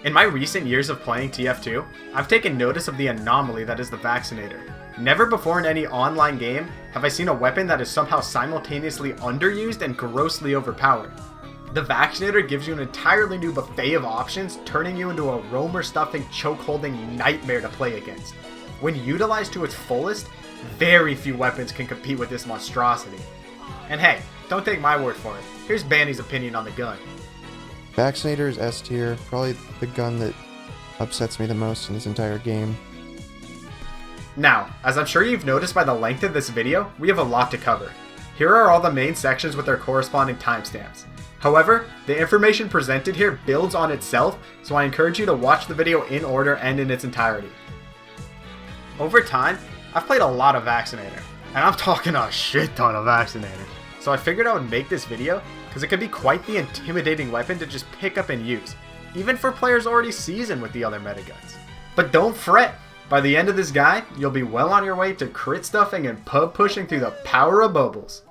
In my recent years of playing TF2, I've taken notice of the anomaly that is the Vaccinator. Never before in any online game have I seen a weapon that is somehow simultaneously underused and grossly overpowered. The Vaccinator gives you an entirely new buffet of options, turning you into a roamer-stuffing, choke-holding nightmare to play against. When utilized to its fullest, very few weapons can compete with this monstrosity. And hey, don't take my word for it. Here's Banny's opinion on the gun. Vaccinator is S tier, probably the gun that upsets me the most in this entire game. Now, as I'm sure you've noticed by the length of this video, we have a lot to cover. Here are all the main sections with their corresponding timestamps. However, the information presented here builds on itself, so I encourage you to watch the video in order and in its entirety. Over time, I've played a lot of Vaccinator, and I'm talking a shit ton of Vaccinator. So I figured I would make this video because it could be quite the intimidating weapon to just pick up and use, even for players already seasoned with the other mediguns. But don't fret, by the end of this guide, you'll be well on your way to crit stuffing and pub pushing through the power of bubbles.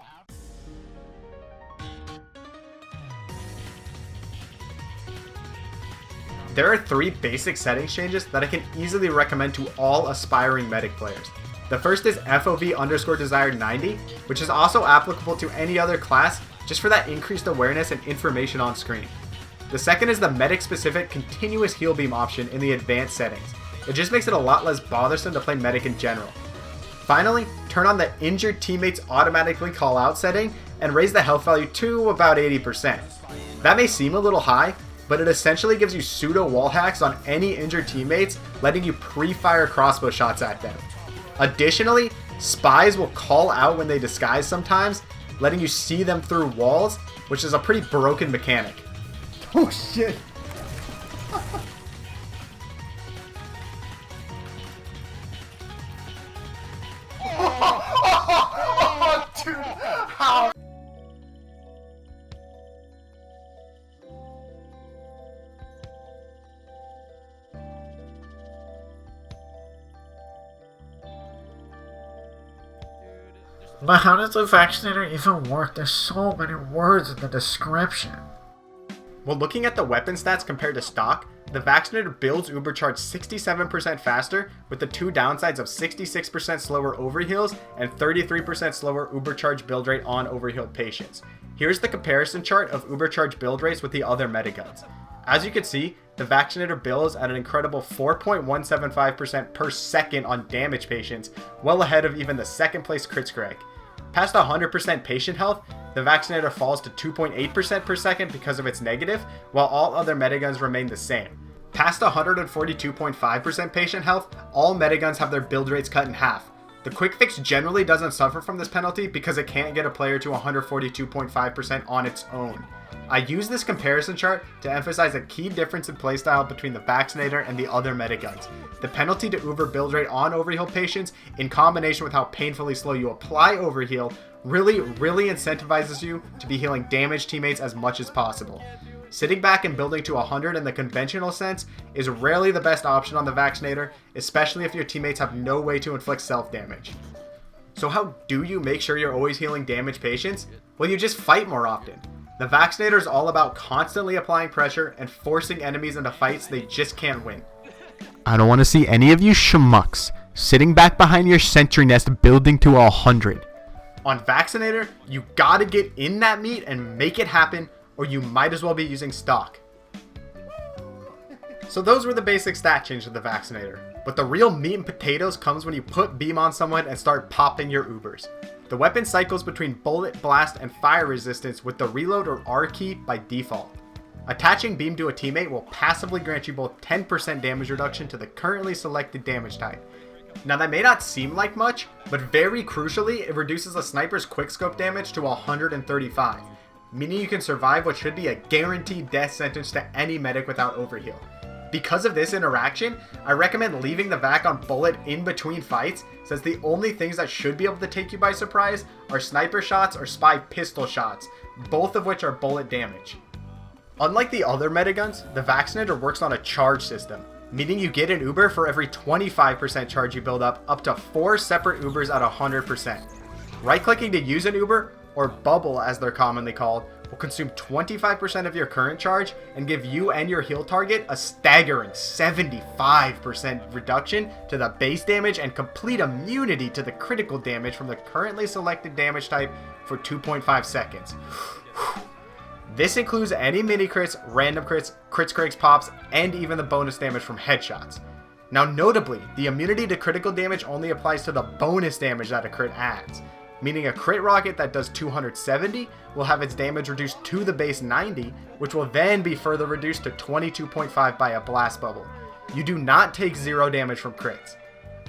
There are 3 basic settings changes that I can easily recommend to all aspiring medic players. The first is FOV_desired 90, which is also applicable to any other class just for that increased awareness and information on screen. The second is the medic specific continuous heal beam option in the advanced settings. It just makes it a lot less bothersome to play medic in general. Finally, turn on the injured teammates automatically call out setting and raise the health value to about 80%. That may seem a little high, but it essentially gives you pseudo wall hacks on any injured teammates, letting you pre-fire crossbow shots at them. Additionally, spies will call out when they disguise sometimes, letting you see them through walls, which is a pretty broken mechanic. Oh shit! Oh, dude, how? But how does the Vaccinator even work? There's so many words in the description. Well, looking at the weapon stats compared to stock, the Vaccinator builds Ubercharge 67% faster, with the 2 downsides of 66% slower overheals and 33% slower Ubercharge build rate on overhealed patients. Here's the comparison chart of Ubercharge build rates with the other mediguns. As you can see, the Vaccinator builds at an incredible 4.175% per second on damage patients, well ahead of even the second place Crit Scrag. Past 100% patient health, the Vaccinator falls to 2.8% per second because of its negative, while all other mediguns remain the same. Past 142.5% patient health, all mediguns have their build rates cut in half. The quick fix generally doesn't suffer from this penalty because it can't get a player to 142.5% on its own. I use this comparison chart to emphasize a key difference in playstyle between the Vaccinator and the other mediguns. The penalty to Uber build rate on overheal patients, in combination with how painfully slow you apply overheal, really incentivizes you to be healing damaged teammates as much as possible. Sitting back and building to 100 in the conventional sense is rarely the best option on the Vaccinator, especially if your teammates have no way to inflict self-damage. So how do you make sure you're always healing damaged patients? Well, you just fight more often. The Vaccinator is all about constantly applying pressure and forcing enemies into fights they just can't win. I don't want to see any of you schmucks sitting back behind your sentry nest building to 100. On Vaccinator, you gotta get in that meat and make it happen, or you might as well be using stock. So those were the basic stat changes of the Vaccinator, but the real meat and potatoes comes when you put beam on someone and start popping your Ubers. The weapon cycles between bullet, blast, and fire resistance with the reload or R key by default. Attaching beam to a teammate will passively grant you both 10% damage reduction to the currently selected damage type. Now that may not seem like much, but very crucially, it reduces a sniper's quickscope damage to 135, meaning you can survive what should be a guaranteed death sentence to any medic without overheal. Because of this interaction, I recommend leaving the Vac on bullet in between fights, since the only things that should be able to take you by surprise are sniper shots or spy pistol shots, both of which are bullet damage. Unlike the other mediguns, the Vaccinator works on a charge system, meaning you get an Uber for every 25% charge you build up to 4 separate Ubers at 100%. Right-clicking to use an Uber or bubble as they're commonly called, will consume 25% of your current charge and give you and your heal target a staggering 75% reduction to the base damage and complete immunity to the critical damage from the currently selected damage type for 2.5 seconds. This includes any mini crits, random crits, crits, pops, and even the bonus damage from headshots. Now notably, the immunity to critical damage only applies to the bonus damage that a crit adds, meaning a crit rocket that does 270 will have its damage reduced to the base 90, which will then be further reduced to 22.5 by a blast bubble. You do not take 0 damage from crits.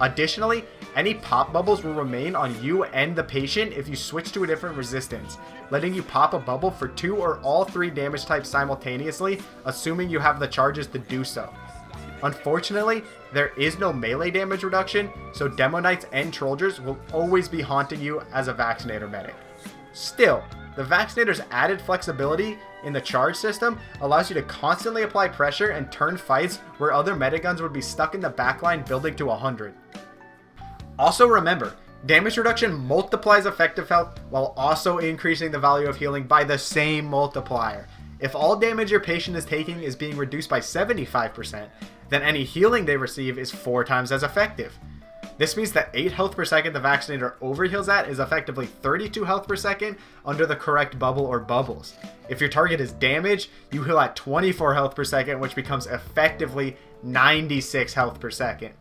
Additionally, any pop bubbles will remain on you and the patient if you switch to a different resistance, letting you pop a bubble for 2 or all 3 damage types simultaneously, assuming you have the charges to do so. Unfortunately, there is no melee damage reduction, so Demo Knights and Trolgers will always be haunting you as a Vaccinator medic. Still, the Vaccinator's added flexibility in the charge system allows you to constantly apply pressure and turn fights where other mediguns would be stuck in the backline building to 100. Also remember, damage reduction multiplies effective health while also increasing the value of healing by the same multiplier. If all damage your patient is taking is being reduced by 75%, then any healing they receive is 4 times as effective. This means that 8 health per second the Vaccinator overheals at is effectively 32 health per second under the correct bubble or bubbles. If your target is damaged, you heal at 24 health per second, which becomes effectively 96 health per second.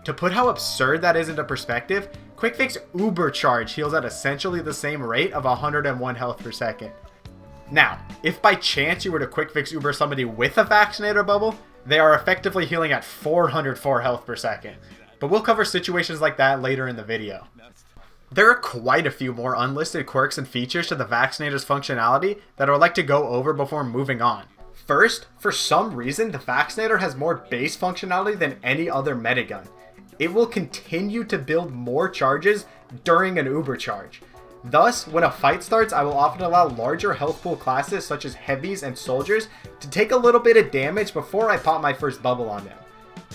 To put how absurd that is into perspective, Quick Fix Uber Charge heals at essentially the same rate of 101 health per second. Now, if by chance you were to Quick Fix Uber somebody with a Vaccinator bubble, they are effectively healing at 404 health per second. But we'll cover situations like that later in the video. There are quite a few more unlisted quirks and features to the Vaccinator's functionality that I would like to go over before moving on. First, for some reason, the Vaccinator has more base functionality than any other medigun. It will continue to build more charges during an Uber charge. Thus, when a fight starts, I will often allow larger health pool classes such as heavies and soldiers to take a little bit of damage before I pop my first bubble on them.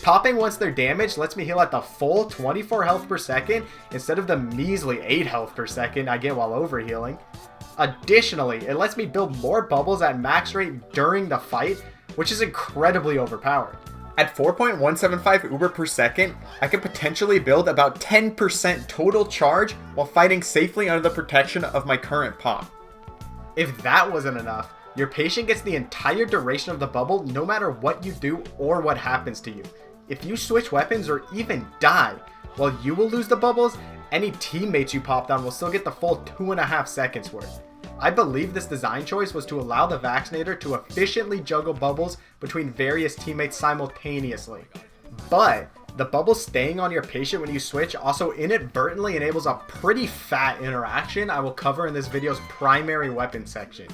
Popping once they're damaged lets me heal at the full 24 health per second instead of the measly 8 health per second I get while overhealing. Additionally, it lets me build more bubbles at max rate during the fight, which is incredibly overpowered. At 4.175 Uber per second, I can potentially build about 10% total charge while fighting safely under the protection of my current pop. If that wasn't enough, your patient gets the entire duration of the bubble no matter what you do or what happens to you. If you switch weapons or even die, while you will lose the bubbles, any teammates you popped on will still get the full 2.5 seconds worth. I believe this design choice was to allow the Vaccinator to efficiently juggle bubbles between various teammates simultaneously. But the bubble staying on your patient when you switch also inadvertently enables a pretty fat interaction I will cover in this video's primary weapon section.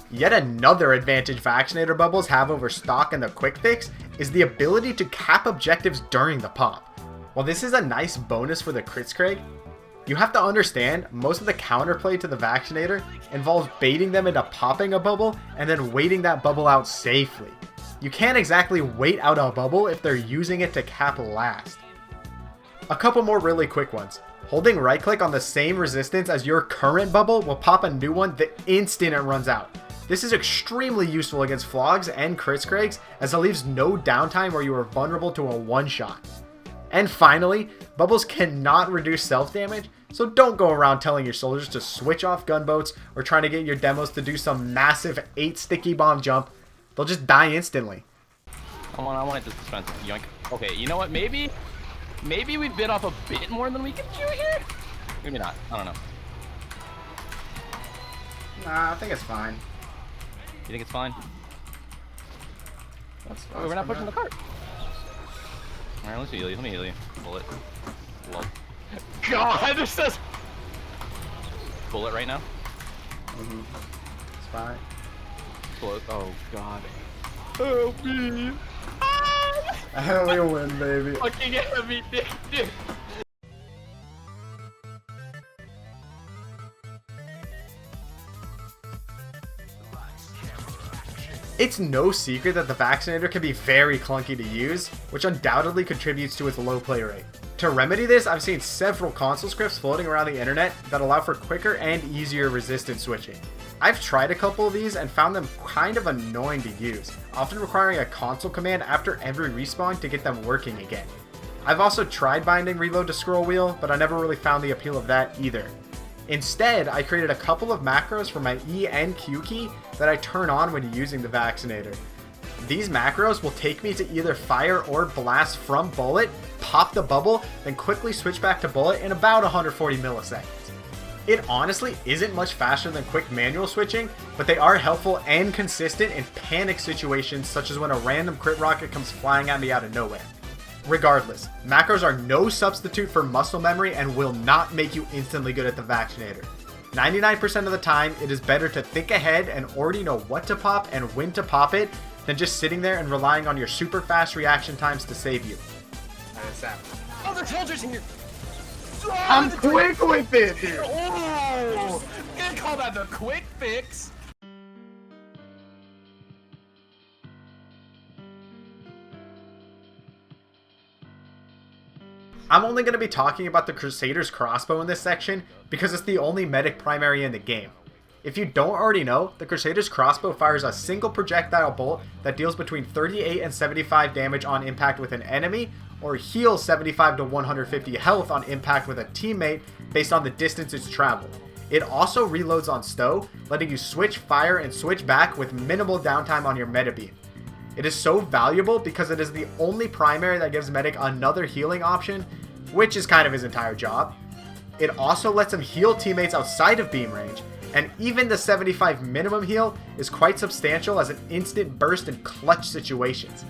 Yet another advantage Vaccinator bubbles have over stock and the Quick Fix is the ability to cap objectives during the pop. While this is a nice bonus for the crits Craig, you have to understand most of the counterplay to the Vaccinator involves baiting them into popping a bubble and then waiting that bubble out safely. You can't exactly wait out a bubble if they're using it to cap last. A couple more really quick ones. Holding right click on the same resistance as your current bubble will pop a new one the instant it runs out. This is extremely useful against flogs and crits Craigs as it leaves no downtime where you are vulnerable to a one-shot. And finally, bubbles cannot reduce self-damage, so don't go around telling your soldiers to switch off gunboats or trying to get your demos to do some massive 8 sticky bomb jump. They'll just die instantly. I want this defense. Yoink. Okay, you know what? Maybe we bit off a bit more than we can chew here? Maybe not. I don't know. Nah, I think it's fine. You think it's fine? Oh, we're not pushing the cart. Alright, let me heal you. Let me heal you. Bullet. Lol. God, this says bullet right now. It's fine. Bullet. Oh God. Help me. And we win, baby. Fucking heavy dick, dude. It's no secret that the Vaccinator can be very clunky to use, which undoubtedly contributes to its low play rate. To remedy this, I've seen several console scripts floating around the internet that allow for quicker and easier resistance switching. I've tried a couple of these and found them kind of annoying to use, often requiring a console command after every respawn to get them working again. I've also tried binding reload to scroll wheel, but I never really found the appeal of that either. Instead, I created a couple of macros for my E and Q key that I turn on when using the Vaccinator. These macros will take me to either fire or blast from bullet, pop the bubble, then quickly switch back to bullet in about 140 milliseconds. It honestly isn't much faster than quick manual switching, but they are helpful and consistent in panic situations such as when a random crit rocket comes flying at me out of nowhere. Regardless, macros are no substitute for muscle memory and will not make you instantly good at the Vaccinator. 99% of the time, it is better to think ahead and already know what to pop and when to pop it than just sitting there and relying on your super fast reaction times to save you. Oh, the soldiers in here! I'm quick with it, dude. Oh! You can't call that the quick fix! I'm only going to be talking about the Crusader's crossbow in this section because it's the only medic primary in the game. If you don't already know, the Crusader's crossbow fires a single projectile bolt that deals between 38 and 75 damage on impact with an enemy, or heals 75 to 150 health on impact with a teammate based on the distance it's traveled. It also reloads on stow, letting you switch fire and switch back with minimal downtime on your meta beam. It is so valuable because it is the only primary that gives medic another healing option, which is kind of his entire job. It also lets him heal teammates outside of beam range, and even the 75 minimum heal is quite substantial as an instant burst in clutch situations.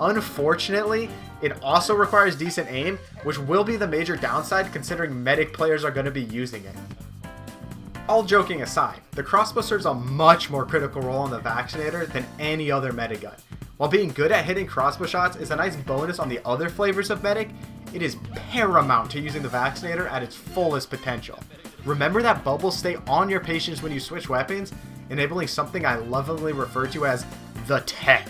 Unfortunately, it also requires decent aim, which will be the major downside considering medic players are going to be using it. All joking aside, the crossbow serves a much more critical role in the Vaccinator than any other medigun. While being good at hitting crossbow shots is a nice bonus on the other flavors of medic, it is paramount to using the Vaccinator at its fullest potential. Remember that bubbles stay on your patients when you switch weapons, enabling something I lovingly refer to as the tech.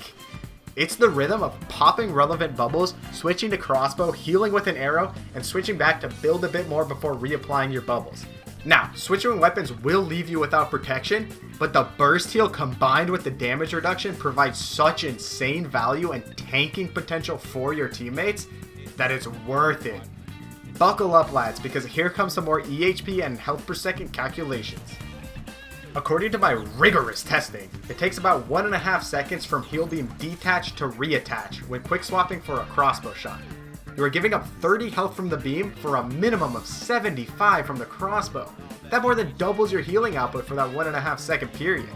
It's the rhythm of popping relevant bubbles, switching to crossbow, healing with an arrow, and switching back to build a bit more before reapplying your bubbles. Now, switching weapons will leave you without protection, but the burst heal combined with the damage reduction provides such insane value and tanking potential for your teammates that it's worth it. Buckle up, lads, because here comes some more EHP and health per second calculations. According to my rigorous testing, it takes about 1.5 seconds from heal beam detach to reattach when quick swapping for a crossbow shot. You are giving up 30 health from the beam for a minimum of 75 from the crossbow. That more than doubles your healing output for that 1.5 second period.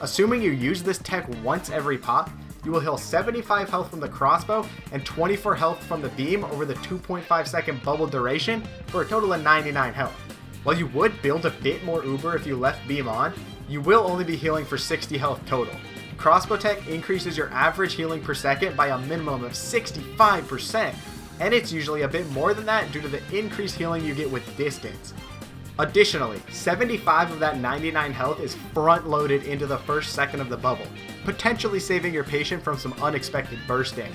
Assuming you use this tech once every pop, you will heal 75 health from the crossbow and 24 health from the beam over the 2.5 second bubble duration for a total of 99 health. While you would build a bit more uber if you left beam on, you will only be healing for 60 health total. Crossbow tech increases your average healing per second by a minimum of 65%, and it's usually a bit more than that due to the increased healing you get with distance. Additionally, 75 of that 99 health is front loaded into the first second of the bubble, potentially saving your patient from some unexpected burst damage.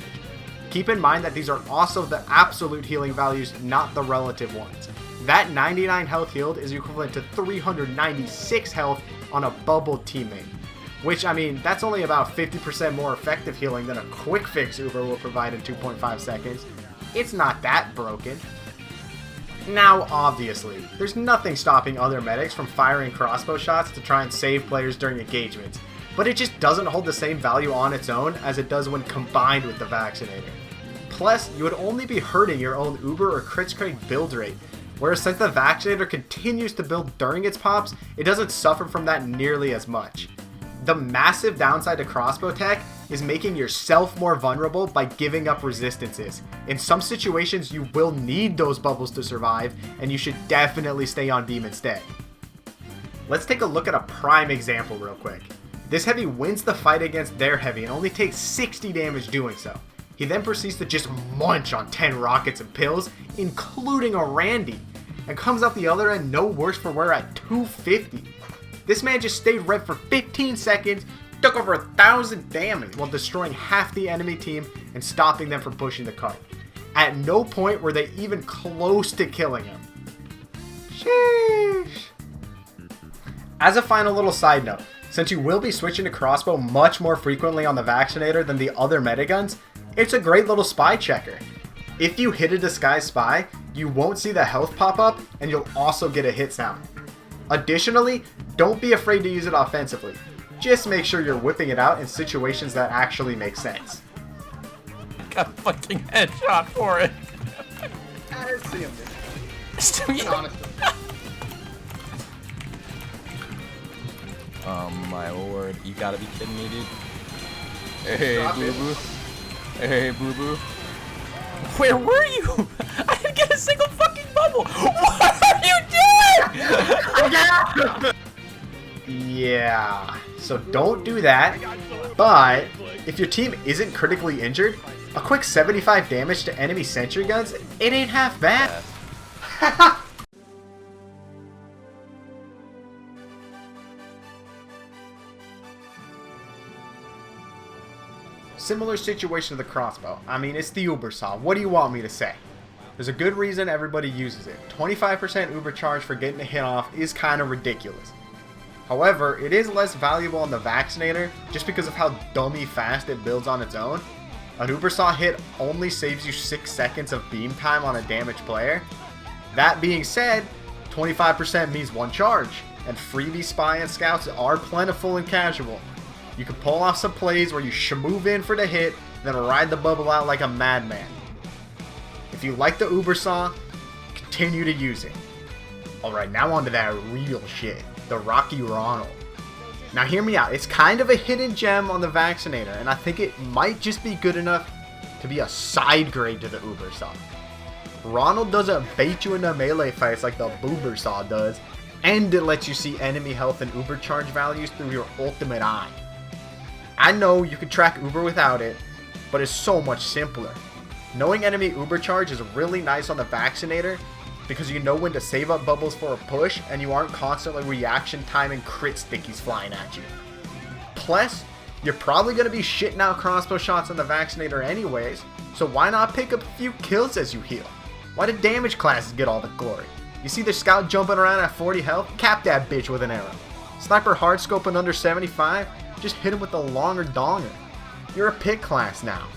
Keep in mind that these are also the absolute healing values, not the relative ones. That 99 health healed is equivalent to 396 health on a bubbled teammate. Which, I mean, that's only about 50% more effective healing than a quick fix Uber will provide in 2.5 seconds. It's not that broken. Now, obviously, there's nothing stopping other medics from firing crossbow shots to try and save players during engagements, but it just doesn't hold the same value on its own as it does when combined with the Vaccinator. Plus, you would only be hurting your own Uber or Kritzkrieg build rate, whereas since the Vaccinator continues to build during its pops, it doesn't suffer from that nearly as much. The massive downside to crossbow tech is making yourself more vulnerable by giving up resistances. In some situations, you will need those bubbles to survive, and you should definitely stay on beam instead. Let's take a look at a prime example real quick. This heavy wins the fight against their heavy and only takes 60 damage doing so. He then proceeds to just munch on 10 rockets and pills, including a Randy, and comes out the other end no worse for wear at 250. This man just stayed red for 15 seconds, took over 1,000 damage while destroying half the enemy team and stopping them from pushing the cart. At no point were they even close to killing him. Sheesh. As a final little side note, since you will be switching to crossbow much more frequently on the Vaccinator than the other mediguns, it's a great little spy checker. If you hit a disguised spy, you won't see the health pop up, and you'll also get a hit sound. Additionally, don't be afraid to use it offensively. Just make sure you're whipping it out in situations that actually make sense. Got a fucking headshot for it. I see him. Still, yeah. Honestly. Oh my lord, you gotta be kidding me, dude. Hey, Drop boo it. boo. Hey, boo boo. Where were you? I didn't get a single fucking bubble. What are you doing? Yeah, so don't do that, but if your team isn't critically injured, a quick 75 damage to enemy sentry guns, it ain't half bad. Similar situation to the crossbow. I mean, it's the Uber saw. What do you want me to say? There's a good reason everybody uses it. 25% Uber charge for getting a hit off is kind of ridiculous. However, it is less valuable on the Vaccinator just because of how dummy fast it builds on its own. An Uber saw hit only saves you 6 seconds of beam time on a damaged player. That being said, 25% means 1 charge, and freebie spy and scouts are plentiful and casual. You can pull off some plays where you move in for the hit, then ride the bubble out like a madman. If you like the Uber saw, continue to use it. Alright, now on to that real shit, the Rocky Ronald. Now hear me out, it's kind of a hidden gem on the Vaccinator, and I think it might just be good enough to be a side grade to the Uber saw. Ronald doesn't bait you into melee fights like the Boober saw does, and it lets you see enemy health and Uber charge values through your ultimate eye. I know you can track Uber without it, but it's so much simpler. Knowing enemy Uber charge is really nice on the Vaccinator because you know when to save up bubbles for a push and you aren't constantly reaction timing crit stickies flying at you. Plus, you're probably going to be shitting out crossbow shots on the Vaccinator anyways, so why not pick up a few kills as you heal? Why do damage classes get all the glory? You see the scout jumping around at 40 health? Cap that bitch with an arrow. Sniper hard scoping under 75? Just hit him with a longer donger. You're a pick class now.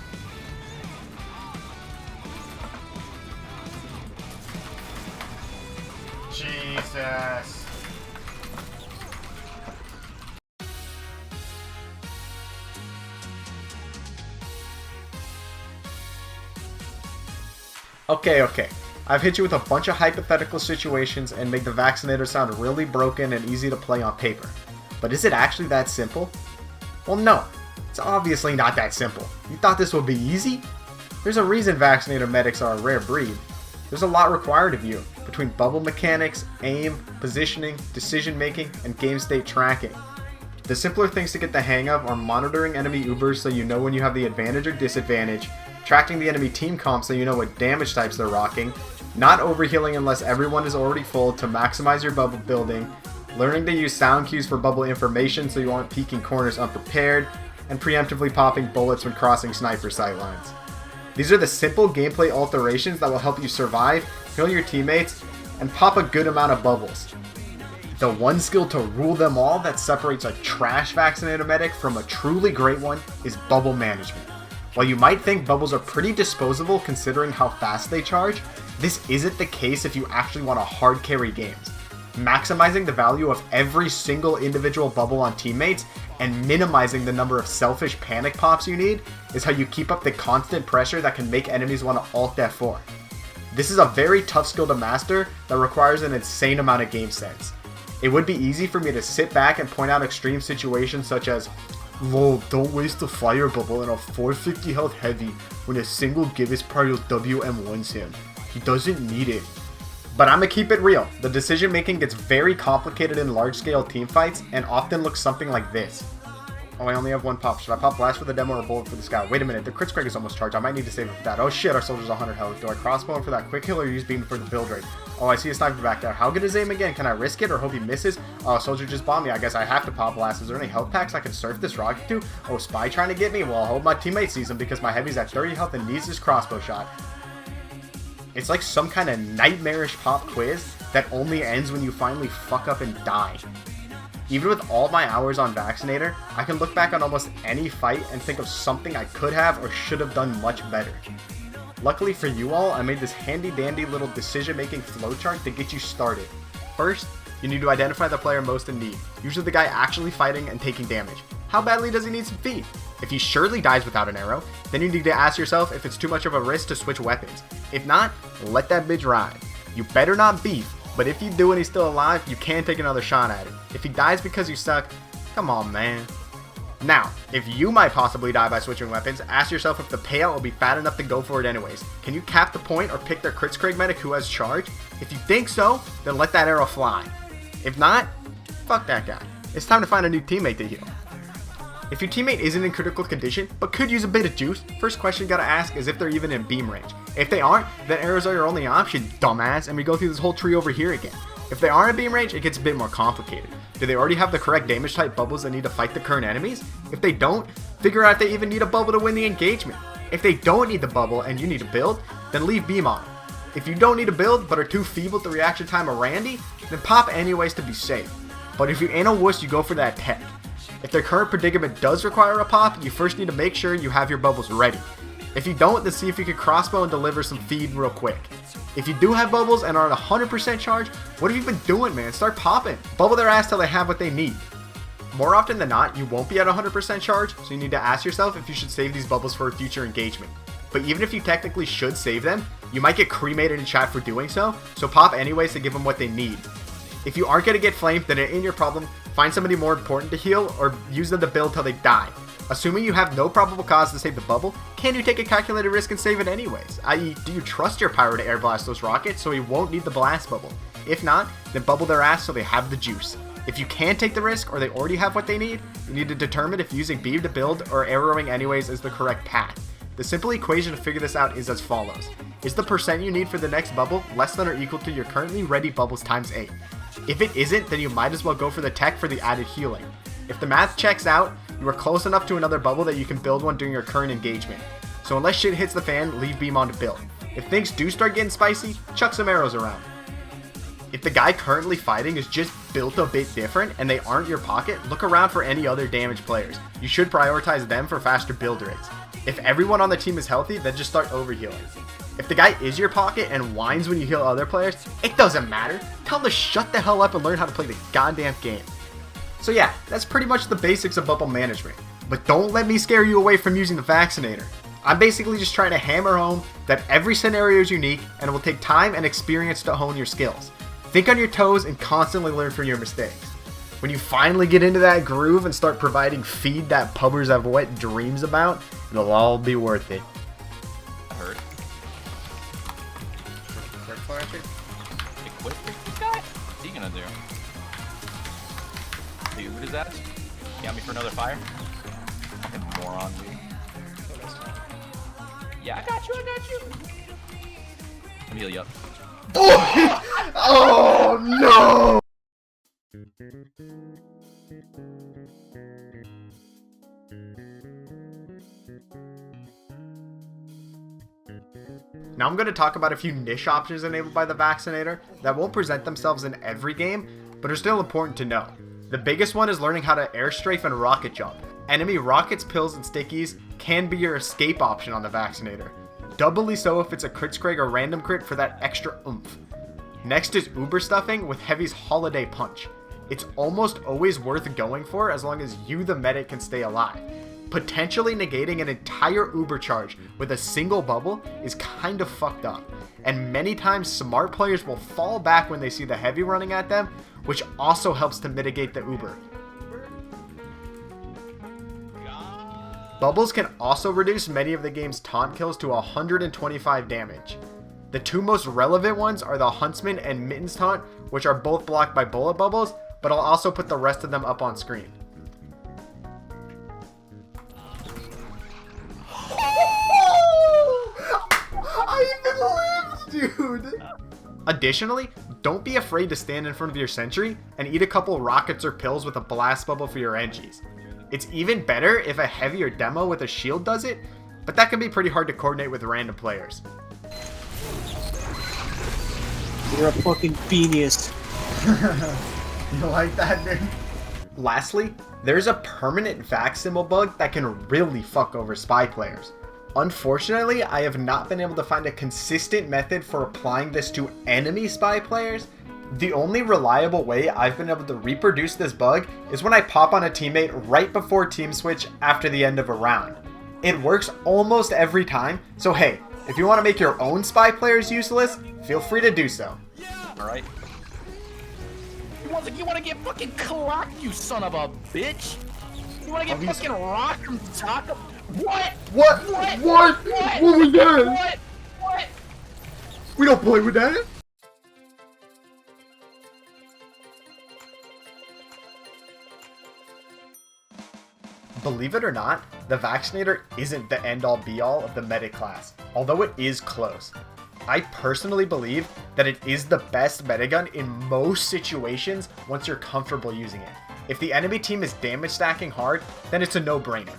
Jesus. Okay. I've hit you with a bunch of hypothetical situations and made the Vaccinator sound really broken and easy to play on paper. But is it actually that simple? Well, no. It's obviously not that simple. You thought this would be easy? There's a reason Vaccinator medics are a rare breed. There's a lot required of you, between bubble mechanics, aim, positioning, decision making, and game state tracking. The simpler things to get the hang of are monitoring enemy Ubers so you know when you have the advantage or disadvantage, tracking the enemy team comp so you know what damage types they're rocking, not overhealing unless everyone is already full to maximize your bubble building, learning to use sound cues for bubble information so you aren't peeking corners unprepared, and preemptively popping bullets when crossing sniper sightlines. These are the simple gameplay alterations that will help you survive, heal your teammates, and pop a good amount of bubbles. The one skill to rule them all that separates a trash Vaccinator medic from a truly great one is bubble management. While you might think bubbles are pretty disposable considering how fast they charge, this isn't the case if you actually want to hard carry games. Maximizing the value of every single individual bubble on teammates and minimizing the number of selfish panic pops you need is how you keep up the constant pressure that can make enemies want to ult F4. This is a very tough skill to master that requires an insane amount of game sense. It would be easy for me to sit back and point out extreme situations such as, lol, don't waste a fire bubble in a 450 health heavy when a single Gibbous Partial WM1s him. He doesn't need it. But I'ma keep it real. The decision making gets very complicated in large scale team fights and often looks something like this. Oh, I only have one pop. Should I pop blast for the demo or bullet for the scout? Wait a minute, the crit strike is almost charged. I might need to save it for that. Oh shit, our soldier's 100 health. Do I crossbow him for that quick kill or use beam for the build rate? Oh, I see a sniper back there. How good is aim again? Can I risk it or hope he misses? Oh, soldier just bombed me. I guess I have to pop blast. Is there any health packs I can surf this rocket to? Oh, spy trying to get me? Well, I hope my teammate sees him because my heavy's at 30 health and needs this crossbow shot. It's like some kind of nightmarish pop quiz that only ends when you finally fuck up and die. Even with all my hours on Vaccinator, I can look back on almost any fight and think of something I could have or should have done much better. Luckily for you all, I made this handy dandy little decision making flowchart to get you started. First, you need to identify the player most in need, usually the guy actually fighting and taking damage. How badly does he need some feed? If he surely dies without an arrow, then you need to ask yourself if it's too much of a risk to switch weapons. If not, let that bitch ride. You better not beef, but if you do and he's still alive, you can take another shot at it. If he dies because you suck, come on man. Now, if you might possibly die by switching weapons, ask yourself if the payout will be fat enough to go for it anyways. Can you cap the point or pick their Kritzkrieg medic who has charge? If you think so, then let that arrow fly. If not, fuck that guy. It's time to find a new teammate to heal. If your teammate isn't in critical condition, but could use a bit of juice, first question you gotta ask is if they're even in beam range. If they aren't, then arrows are your only option, dumbass, and we go through this whole tree over here again. If they are in beam range, it gets a bit more complicated. Do they already have the correct damage type bubbles that need to fight the current enemies? If they don't, figure out if they even need a bubble to win the engagement. If they don't need the bubble and you need to build, then leave beam on. If you don't need to build but are too feeble to reaction time of Randy, then pop anyways to be safe. But if you ain't a wuss, you go for that tech. If their current predicament does require a pop, you first need to make sure you have your bubbles ready. If you don't, then see if you can crossbow and deliver some feed real quick. If you do have bubbles and are at 100% charge, what have you been doing, man? Start popping. Bubble their ass till they have what they need. More often than not, you won't be at 100% charge, so you need to ask yourself if you should save these bubbles for a future engagement. But even if you technically should save them, you might get cremated in chat for doing so pop anyways to give them what they need. If you aren't going to get flamed, then it ain't your problem. Find somebody more important to heal, or use them to build till they die. Assuming you have no probable cause to save the bubble, can you take a calculated risk and save it anyways? I.e., do you trust your pyro to air blast those rockets so he won't need the blast bubble? If not, then bubble their ass so they have the juice. If you can take the risk, or they already have what they need, you need to determine if using beam to build or arrowing anyways is the correct path. The simple equation to figure this out is as follows. Is the percent you need for the next bubble less than or equal to your currently ready bubbles times 8? If it isn't, then you might as well go for the tech for the added healing. If the math checks out, you are close enough to another bubble that you can build one during your current engagement. So unless shit hits the fan, leave beam on to build. If things do start getting spicy, chuck some arrows around. If the guy currently fighting is just built a bit different and they aren't your pocket, look around for any other damaged players. You should prioritize them for faster build rates. If everyone on the team is healthy, then just start overhealing. If the guy is your pocket and whines when you heal other players, it doesn't matter. Tell him to shut the hell up and learn how to play the goddamn game. So yeah, that's pretty much the basics of bubble management. But don't let me scare you away from using the Vaccinator. I'm basically just trying to hammer home that every scenario is unique and it will take time and experience to hone your skills. Think on your toes and constantly learn from your mistakes. When you finally get into that groove and start providing feed that pubbers have wet dreams about, it'll all be worth it. I heard. Quick flasher. Equip this guy? What's he gonna do? Dude, what is that? Got me for another fire? Fucking moron, dude. Yeah, I got you. Let me heal you up. Oh no! Now I'm going to talk about a few niche options enabled by the Vaccinator that won't present themselves in every game, but are still important to know. The biggest one is learning how to air strafe and rocket jump. Enemy rockets, pills, and stickies can be your escape option on the Vaccinator. Doubly so if it's a Kritzkrieg or random crit for that extra oomph. Next is Uber stuffing with Heavy's Holiday Punch. It's almost always worth going for as long as you, the medic, can stay alive. Potentially negating an entire Uber charge with a single bubble is kind of fucked up, and many times smart players will fall back when they see the Heavy running at them, which also helps to mitigate the Uber. Bubbles can also reduce many of the game's taunt kills to 125 damage. The two most relevant ones are the Huntsman and Mittens taunt, which are both blocked by bullet bubbles, but I'll also put the rest of them up on screen. I even lived, dude! Additionally, don't be afraid to stand in front of your sentry and eat a couple rockets or pills with a blast bubble for your NGs. It's even better if a heavy or demo with a shield does it, but that can be pretty hard to coordinate with random players. You're a fucking genius. You like that, dude? Lastly, there's a permanent vac symbol bug that can really fuck over spy players. Unfortunately, I have not been able to find a consistent method for applying this to enemy spy players. The only reliable way I've been able to reproduce this bug is when I pop on a teammate right before team switch after the end of a round. It works almost every time, so hey, if you want to make your own spy players useless, feel free to do so. Alright. You wanna get fucking clocked, you son of a bitch! You wanna get fucking rocked from Taka? What? What? What? What? What? What was that? What? We don't play with that. Believe it or not, the Vaccinator isn't the end-all be-all of the medic class, although it is close. I personally believe that it is the best medigun in most situations once you're comfortable using it. If the enemy team is damage stacking hard, then it's a no-brainer.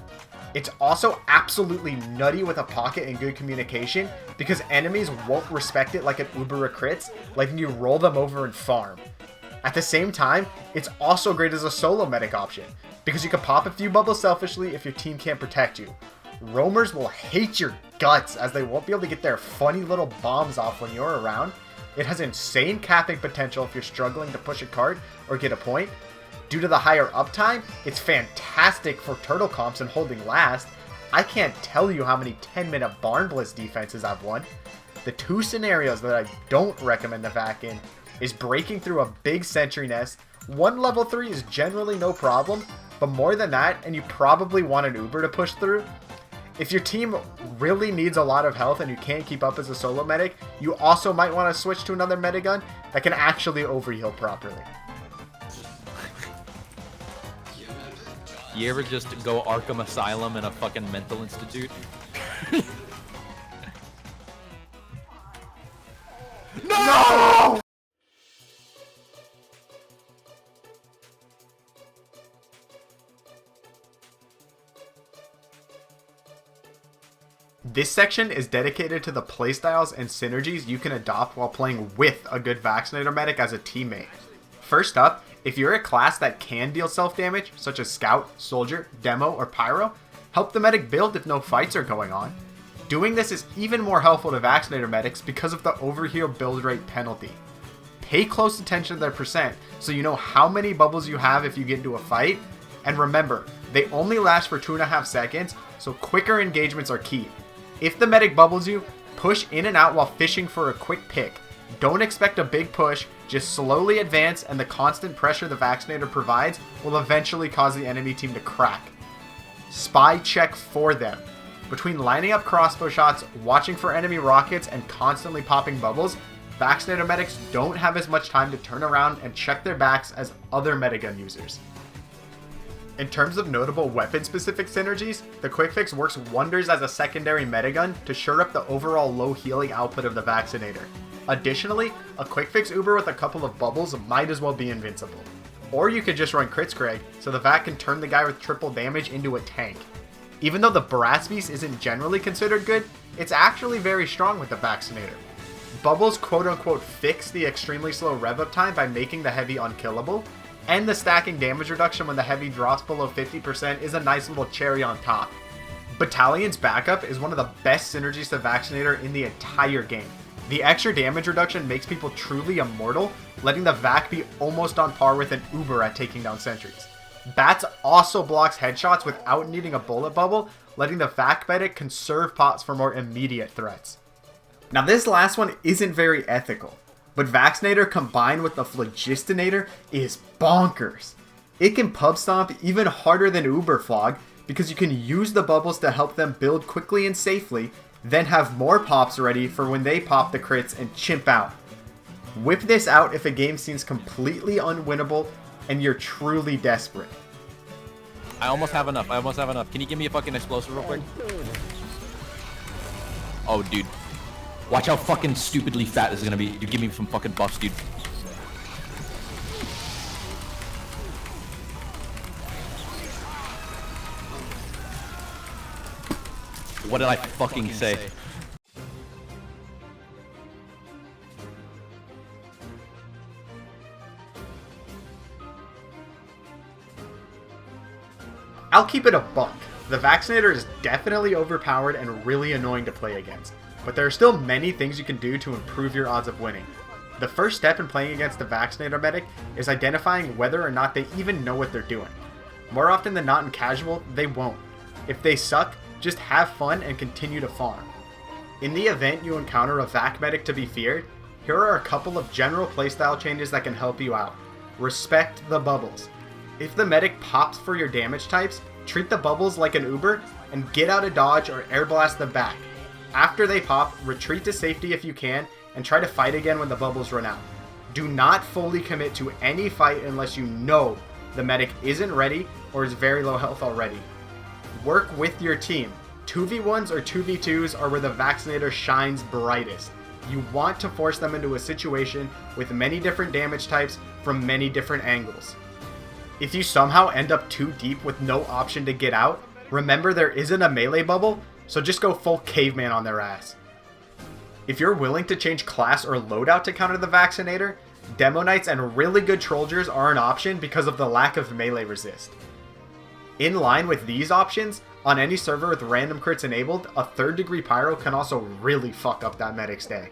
It's also absolutely nutty with a pocket and good communication because enemies won't respect it like an Uber crits, letting you roll them over and farm. At the same time, it's also great as a solo medic option because you can pop a few bubbles selfishly if your team can't protect you. Roamers will hate your guts as they won't be able to get their funny little bombs off when you're around. It has insane capping potential if you're struggling to push a cart or get a point. Due to the higher uptime, it's fantastic for turtle comps and holding last. I can't tell you how many 10-minute barn bliss defenses I've won. The two scenarios that I don't recommend the vac in is breaking through a big sentry nest. One level 3 is generally no problem, but more than that, and you probably want an Uber to push through. If your team really needs a lot of health and you can't keep up as a solo medic, you also might want to switch to another medigun that can actually overheal properly. You ever just go Arkham Asylum in a fucking mental institute? No! This section is dedicated to the playstyles and synergies you can adopt while playing with a good Vaccinator medic as a teammate. First up, if you're a class that can deal self-damage, such as Scout, Soldier, Demo, or Pyro, help the medic build if no fights are going on. Doing this is even more helpful to Vaccinator medics because of the overheal build rate penalty. Pay close attention to their percent so you know how many bubbles you have if you get into a fight, and remember, they only last for 2.5 seconds, so quicker engagements are key. If the medic bubbles you, push in and out while fishing for a quick pick. Don't expect a big push, just slowly advance, and the constant pressure the Vaccinator provides will eventually cause the enemy team to crack. Spy check for them. Between lining up crossbow shots, watching for enemy rockets, and constantly popping bubbles, Vaccinator medics don't have as much time to turn around and check their backs as other medigun users. In terms of notable weapon-specific synergies, the Quick Fix works wonders as a secondary medigun to shore up the overall low healing output of the Vaccinator. Additionally, a Quick Fix Uber with a couple of bubbles might as well be invincible. Or you could just run Crits Greg, so the Vac can turn the guy with triple damage into a tank. Even though the Brass Beast isn't generally considered good, it's actually very strong with the Vaccinator. Bubbles quote-unquote fix the extremely slow rev-up time by making the heavy unkillable, and the stacking damage reduction when the heavy drops below 50% is a nice little cherry on top. Battalion's backup is one of the best synergies to Vaccinator in the entire game. The extra damage reduction makes people truly immortal, letting the Vac be almost on par with an Uber at taking down sentries. Bats also blocks headshots without needing a bullet bubble, letting the Vac medic conserve pots for more immediate threats. Now this last one isn't very ethical, but Vaccinator combined with the Phlogistinator is bonkers. It can pub stomp even harder than Uber Flog because you can use the bubbles to help them build quickly and safely, then have more pops ready for when they pop the crits and chimp out. Whip this out if a game seems completely unwinnable and you're truly desperate. I almost have enough. Can you give me a fucking explosive real quick? Oh, dude. Watch how fucking stupidly fat this is gonna be. You give me some fucking buffs, dude. What did I fucking say? I'll keep it a buck. The Vaccinator is definitely overpowered and really annoying to play against, but there are still many things you can do to improve your odds of winning. The first step in playing against the Vaccinator medic is identifying whether or not they even know what they're doing. More often than not in casual, they won't. If they suck, just have fun and continue to farm. In the event you encounter a Vac medic to be feared, here are a couple of general playstyle changes that can help you out. Respect the bubbles. If the medic pops for your damage types, treat the bubbles like an Uber and get out of dodge or air blast them back. After they pop, retreat to safety if you can and try to fight again when the bubbles run out. Do not fully commit to any fight unless you know the medic isn't ready or is very low health already. Work with your team. 2v1s or 2v2s are where the Vaccinator shines brightest. You want to force them into a situation with many different damage types from many different angles. If you somehow end up too deep with no option to get out, remember there isn't a melee bubble, so just go full caveman on their ass. If you're willing to change class or loadout to counter the Vaccinator, Demo Knights and really good Soldiers are an option because of the lack of melee resist. In line with these options, on any server with random crits enabled, a 3rd degree pyro can also really fuck up that medic's day.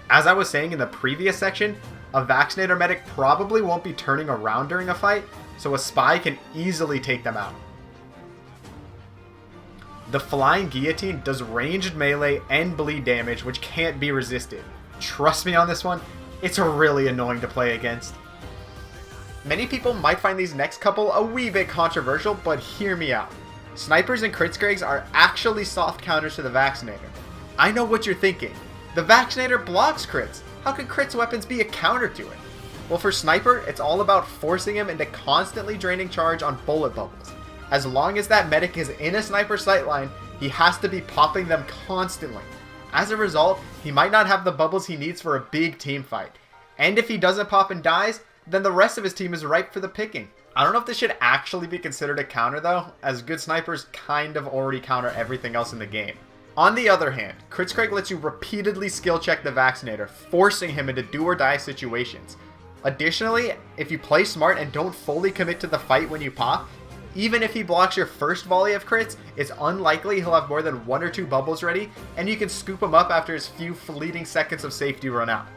As I was saying in the previous section, a Vaccinator medic probably won't be turning around during a fight, so a spy can easily take them out. The Flying Guillotine does ranged melee and bleed damage, which can't be resisted. Trust me on this one, it's really annoying to play against. Many people might find these next couple a wee bit controversial, but hear me out. Snipers and Kritzkrigs are actually soft counters to the Vaccinator. I know what you're thinking. The Vaccinator blocks crits. How could crits weapons be a counter to it? Well, for Sniper, it's all about forcing him into constantly draining charge on bullet bubbles. As long as that medic is in a sniper sightline, he has to be popping them constantly. As a result, he might not have the bubbles he needs for a big team fight. And if he doesn't pop and dies, then the rest of his team is ripe for the picking. I don't know if this should actually be considered a counter though, as good snipers kind of already counter everything else in the game. On the other hand, Kritzkrieg lets you repeatedly skill check the Vaccinator, forcing him into do or die situations. Additionally, if you play smart and don't fully commit to the fight when you pop, even if he blocks your first volley of crits, it's unlikely he'll have more than 1 or 2 bubbles ready, and you can scoop him up after his few fleeting seconds of safety run out.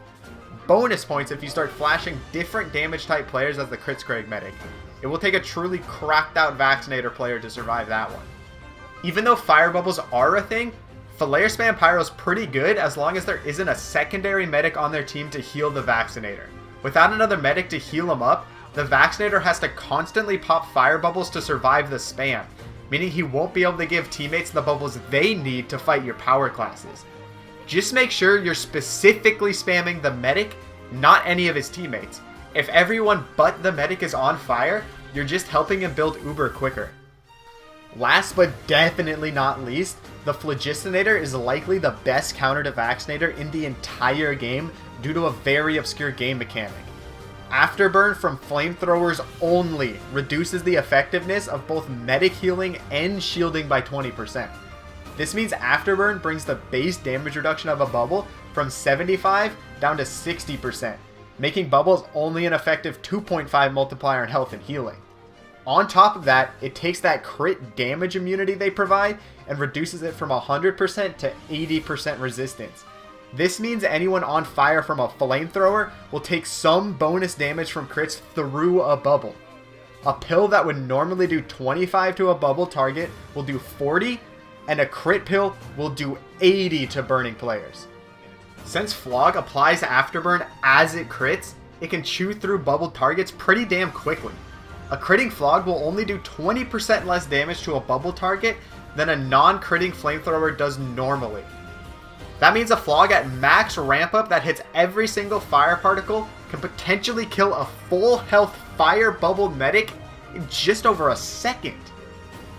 Bonus points if you start flashing different damage type players as the Kritzkrieg medic. It will take a truly cracked out Vaccinator player to survive that one. Even though fire bubbles are a thing, Flare Spam Pyro is pretty good as long as there isn't a secondary medic on their team to heal the Vaccinator. Without another medic to heal him up, the Vaccinator has to constantly pop fire bubbles to survive the spam, meaning he won't be able to give teammates the bubbles they need to fight your power classes. Just make sure you're specifically spamming the medic, not any of his teammates. If everyone but the medic is on fire, you're just helping him build Uber quicker. Last but definitely not least, the Phlogistonnator is likely the best counter to Vaccinator in the entire game due to a very obscure game mechanic. Afterburn from flamethrowers only reduces the effectiveness of both medic healing and shielding by 20%. This means Afterburn brings the base damage reduction of a bubble from 75 down to 60%, making bubbles only an effective 2.5 multiplier in health and healing. On top of that, it takes that crit damage immunity they provide and reduces it from 100% to 80% resistance. This means anyone on fire from a flamethrower will take some bonus damage from crits through a bubble. A pill that would normally do 25 to a bubble target will do 40, and a crit pill will do 80 to burning players. Since Flog applies Afterburn as it crits, it can chew through bubble targets pretty damn quickly. A critting Flog will only do 20% less damage to a bubble target than a non-critting flamethrower does normally. That means a Flog at max ramp up that hits every single fire particle can potentially kill a full health fire bubble medic in just over a second.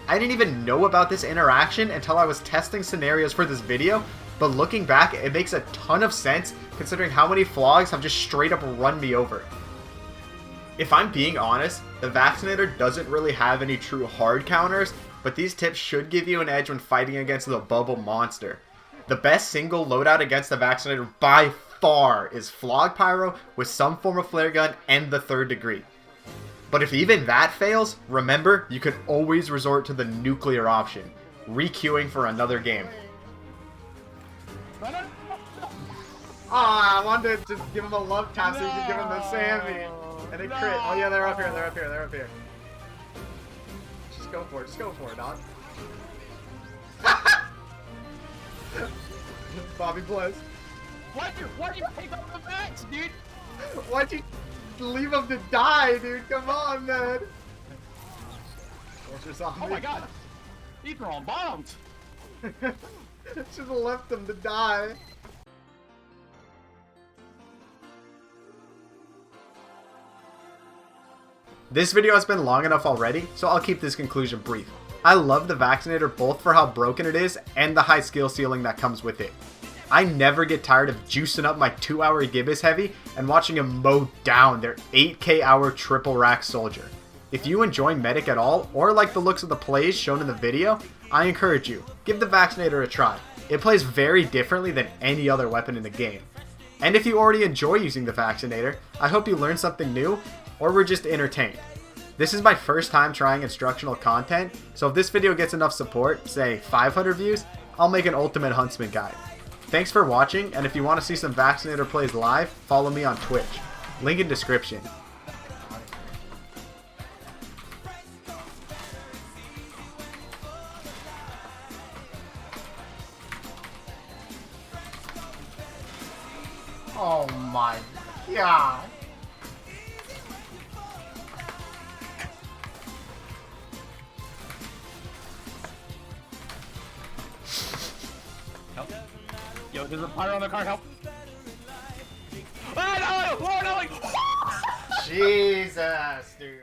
I didn't even know about this interaction until I was testing scenarios for this video, but looking back, it makes a ton of sense considering how many Flogs have just straight up run me over. If I'm being honest, the Vaccinator doesn't really have any true hard counters, but these tips should give you an edge when fighting against the bubble monster. The best single loadout against the Vaccinator by far is Flog Pyro with some form of flare gun and the 3rd degree. But if even that fails, remember, you can always resort to the nuclear option, re-queuing for another game. Ah, I wanted to just give him a love tap so you could give him the Sammy. And a crit. Oh yeah, they're up here, they're up here, they're up here. Just go for it, dog. Bobby Bliss. Why'd you pick up the match, dude? Why'd you leave him to die, dude? Come on, man. Oh my god. He's throwing bombs. Should have left him to die. This video has been long enough already, so I'll keep this conclusion brief. I love the Vaccinator both for how broken it is and the high skill ceiling that comes with it. I never get tired of juicing up my 2-hour Gibbous Heavy and watching him mow down their 8k hour triple rack soldier. If you enjoy Medic at all, or like the looks of the plays shown in the video, I encourage you, give the Vaccinator a try. It plays very differently than any other weapon in the game. And if you already enjoy using the Vaccinator, I hope you learned something new, or were just entertained. This is my first time trying instructional content, so if this video gets enough support, say 500 views, I'll make an Ultimate Huntsman guide. Thanks for watching, and if you want to see some Vaccinator plays live, follow me on Twitch. Link in description. Oh my god. Help. Yo, there's a pirate on the car, help. Ah, no, no, no, no. Jesus, dude.